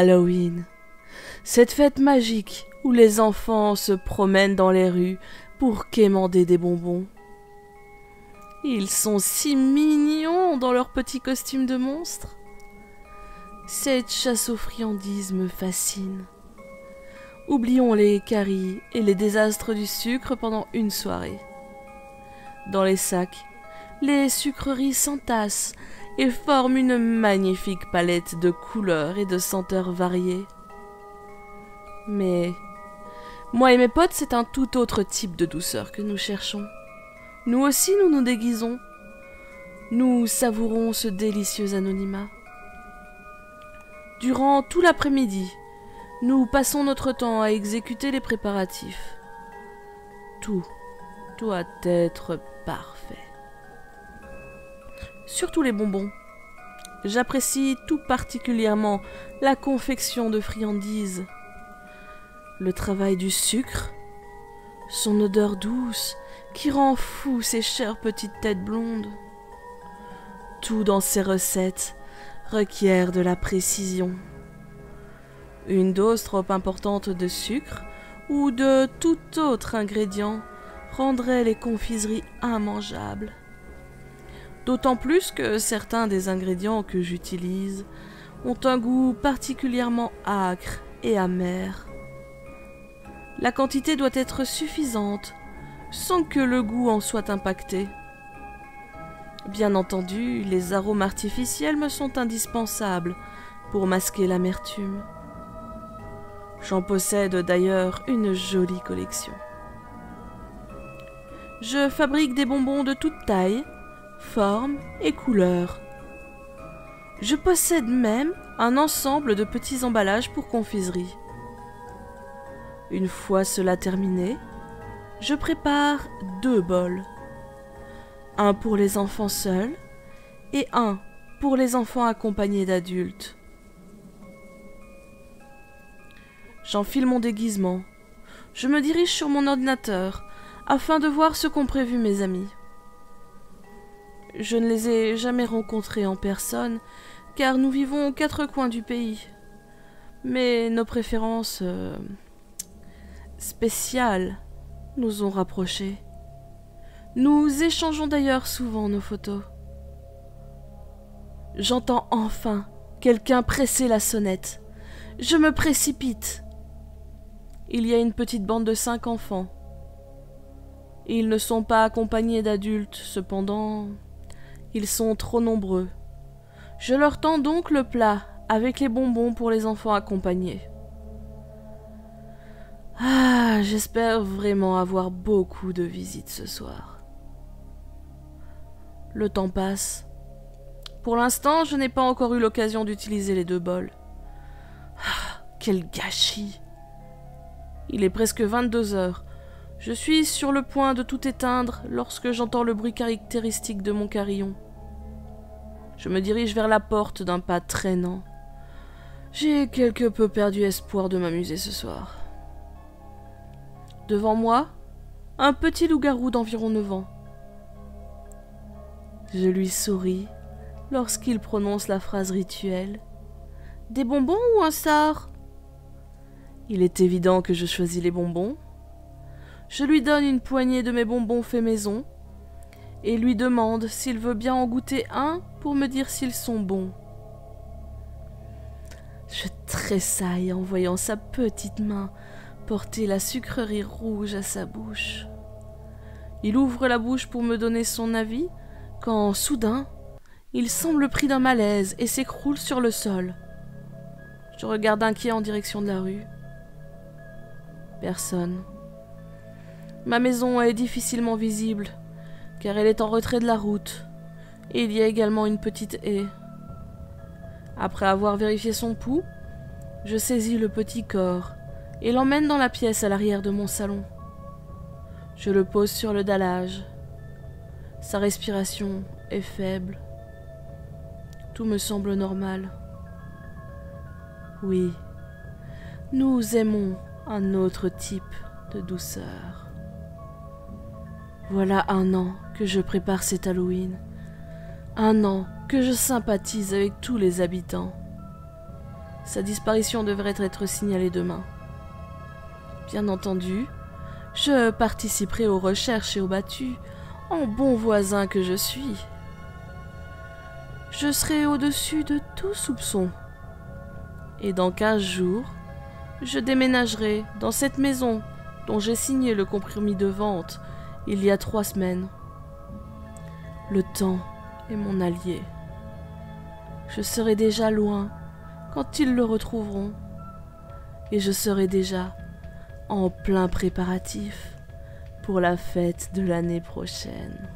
Halloween, cette fête magique où les enfants se promènent dans les rues pour quémander des bonbons. Ils sont si mignons dans leurs petits costumes de monstres. Cette chasse aux friandises me fascine. Oublions les caries et les désastres du sucre pendant une soirée. Dans les sacs, les sucreries s'entassent et forment une magnifique palette de couleurs et de senteurs variées. Mais moi et mes potes, c'est un tout autre type de douceur que nous cherchons. Nous aussi, nous nous déguisons. Nous savourons ce délicieux anonymat. Durant tout l'après-midi, nous passons notre temps à exécuter les préparatifs. Tout doit être parfait. Surtout les bonbons. J'apprécie tout particulièrement la confection de friandises. Le travail du sucre, son odeur douce qui rend fou ces chères petites têtes blondes. Tout dans ces recettes requiert de la précision. Une dose trop importante de sucre ou de tout autre ingrédient rendrait les confiseries immangeables. D'autant plus que certains des ingrédients que j'utilise ont un goût particulièrement âcre et amer. La quantité doit être suffisante sans que le goût en soit impacté. Bien entendu, les arômes artificiels me sont indispensables pour masquer l'amertume. J'en possède d'ailleurs une jolie collection. Je fabrique des bonbons de toutes tailles, formes et couleurs. Je possède même un ensemble de petits emballages pour confiserie. Une fois cela terminé, je prépare 2 bols. Un pour les enfants seuls et un pour les enfants accompagnés d'adultes. J'enfile mon déguisement. Je me dirige sur mon ordinateur afin de voir ce qu'ont prévu mes amis. Je ne les ai jamais rencontrés en personne car nous vivons aux 4 coins du pays. Mais nos préférences spéciales nous ont rapprochés. Nous échangeons d'ailleurs souvent nos photos. J'entends enfin quelqu'un presser la sonnette. Je me précipite. Il y a une petite bande de 5 enfants. Ils ne sont pas accompagnés d'adultes, cependant, ils sont trop nombreux. Je leur tends donc le plat avec les bonbons pour les enfants accompagnés. Ah, j'espère vraiment avoir beaucoup de visites ce soir. Le temps passe. Pour l'instant, je n'ai pas encore eu l'occasion d'utiliser les 2 bols. Ah, quel gâchis! Il est presque 22 heures. Je suis sur le point de tout éteindre lorsque j'entends le bruit caractéristique de mon carillon. Je me dirige vers la porte d'un pas traînant. J'ai quelque peu perdu espoir de m'amuser ce soir. Devant moi, un petit loup-garou d'environ 9 ans. Je lui souris lorsqu'il prononce la phrase rituelle. « Des bonbons ou un sort ?» Il est évident que je choisis les bonbons. Je lui donne une poignée de mes bonbons faits maison et lui demande s'il veut bien en goûter un pour me dire s'ils sont bons. Je tressaille en voyant sa petite main porter la sucrerie rouge à sa bouche. Il ouvre la bouche pour me donner son avis quand, soudain, il semble pris d'un malaise et s'écroule sur le sol. Je regarde inquiet en direction de la rue. Personne. Ma maison est difficilement visible, car elle est en retrait de la route, et il y a également une petite haie. Après avoir vérifié son pouls, je saisis le petit corps et l'emmène dans la pièce à l'arrière de mon salon. Je le pose sur le dallage. Sa respiration est faible. Tout me semble normal. Oui, nous aimons un autre type de douceur. Voilà 1 an que je prépare cet Halloween. 1 an que je sympathise avec tous les habitants. Sa disparition devrait être signalée demain. Bien entendu, je participerai aux recherches et aux battues, en bon voisin que je suis. Je serai au-dessus de tout soupçon. Et dans 15 jours, je déménagerai dans cette maison dont j'ai signé le compromis de vente il y a 3 semaines. Le temps est mon allié. Je serai déjà loin quand ils le retrouveront, et je serai déjà en plein préparatif pour la fête de l'année prochaine.